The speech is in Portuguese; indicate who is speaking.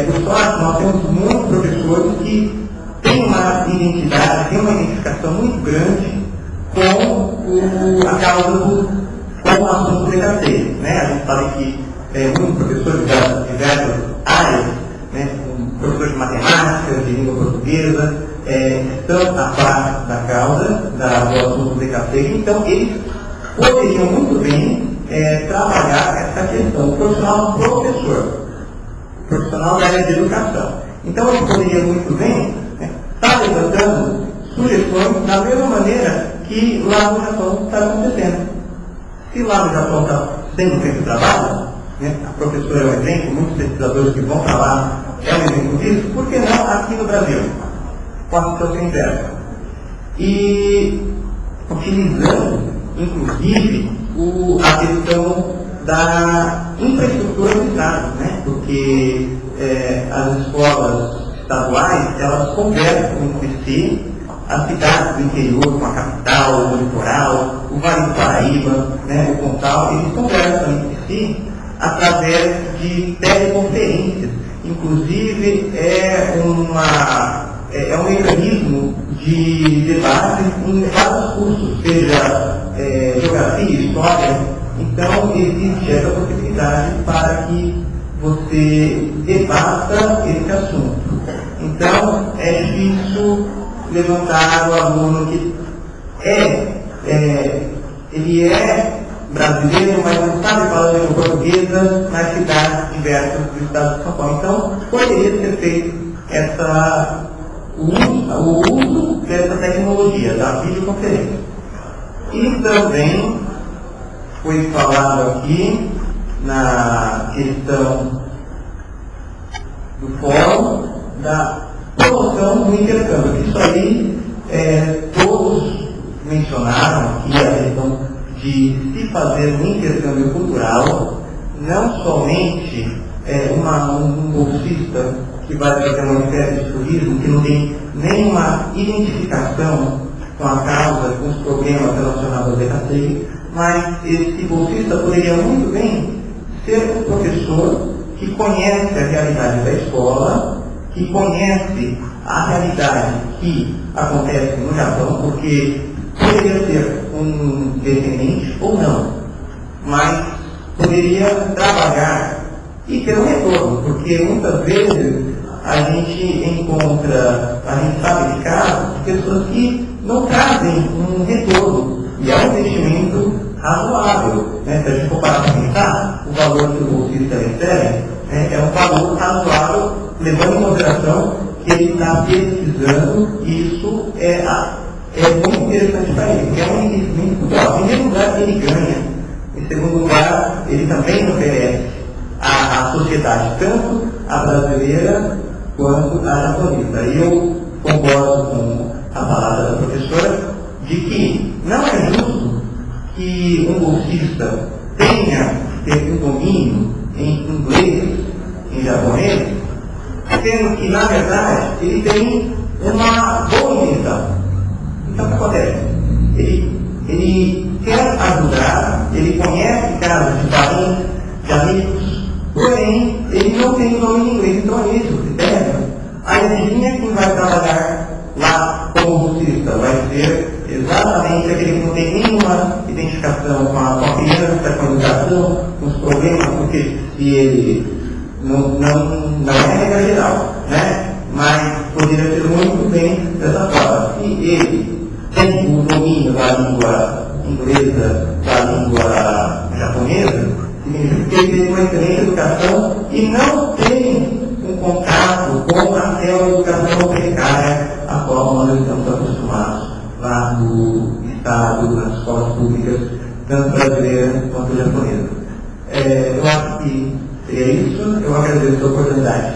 Speaker 1: por sorte, nós temos muitos professores que têm uma identidade, têm uma identificação muito grande com a causa com o assunto do DKC. Né? A gente sabe que muitos professores de diversas áreas, né, professores de matemática, de língua portuguesa, estão a par da causa do assunto do DKC, então eles poderiam muito bem trabalhar essa questão do profissional da área de educação. Então eles poderiam muito bem estar levantando sugestões da mesma maneira que lá no Japão está acontecendo. Se lá no Japão está sendo feito trabalho, né, a professora é um exemplo, muitos pesquisadores que vão para lá é um exemplo disso, por que não aqui no Brasil? Pode ser o inverso. E utilizando, inclusive, a questão da infraestrutura do Estado, né? Porque as escolas estaduais, elas conversam entre si, as cidades do interior com a capital, o litoral, o Vale do Paraíba, né, o Pontal, eles conversam entre si através de teleconferências. Inclusive, é um mecanismo de debate em vários cursos, seja geografia, história. Então, existe essa possibilidade para que você debata esse assunto. Então, é difícil levantar o aluno que ele é brasileiro, mas não sabe falar língua portuguesa nas cidades diversas do estado de São Paulo. Então, poderia ser feito o uso dessa tecnologia, da videoconferência. E também foi falado aqui na questão do fórum da promoção do intercâmbio. Isso aí, todos mencionaram aqui a questão de se fazer um intercâmbio cultural, não somente um bolsista que vai fazer uma espécie de turismo, que não tem nenhuma identificação com a causa, com os problemas relacionados ao DKC, mas esse bolsista poderia muito bem ser um professor que conhece a realidade da escola, que conhece a realidade que acontece no Japão, porque poderia ser um descendente ou não, mas poderia trabalhar e ter um retorno, porque muitas vezes a gente sabe de casos de pessoas que não trazem um retorno, e é um investimento razoável. Né? Se a gente for parar para pensar, o valor que o bolsista recebe é um valor razoável, levando em consideração que ele está pesquisando, e isso é muito interessante para ele, porque é um investimento cultural. Em primeiro lugar, ele ganha. Em segundo lugar, ele também oferece à sociedade, tanto a brasileira quanto a japonesa. E eu concordo com a palavra da professora de que não é justo que um bolsista tenha um domínio em inglês, em japonês, sendo que, na verdade, ele tem uma boa intenção. Então, o que acontece? Ele quer ajudar, ele conhece casos de parentes, de amigos, porém, ele não tem domínio em inglês. Então, é isso que pega. A adivinha quem vai trabalhar lá como bolsista vai ser exatamente aquele que não tem nenhuma identificação com a criança, com a educação, com os problemas, porque se ele não é regra geral, né? Mas poderia ser muito bem dessa forma. Se ele tem o domínio da língua inglesa, da língua japonesa, significa que ele tem uma excelente educação e não tem um contato com aquela educação precária a qual nós estamos acostumados lá no Estado, nas escolas públicas, tanto brasileiras quanto japonesas. Eu acho que seria isso. Eu agradeço a oportunidade.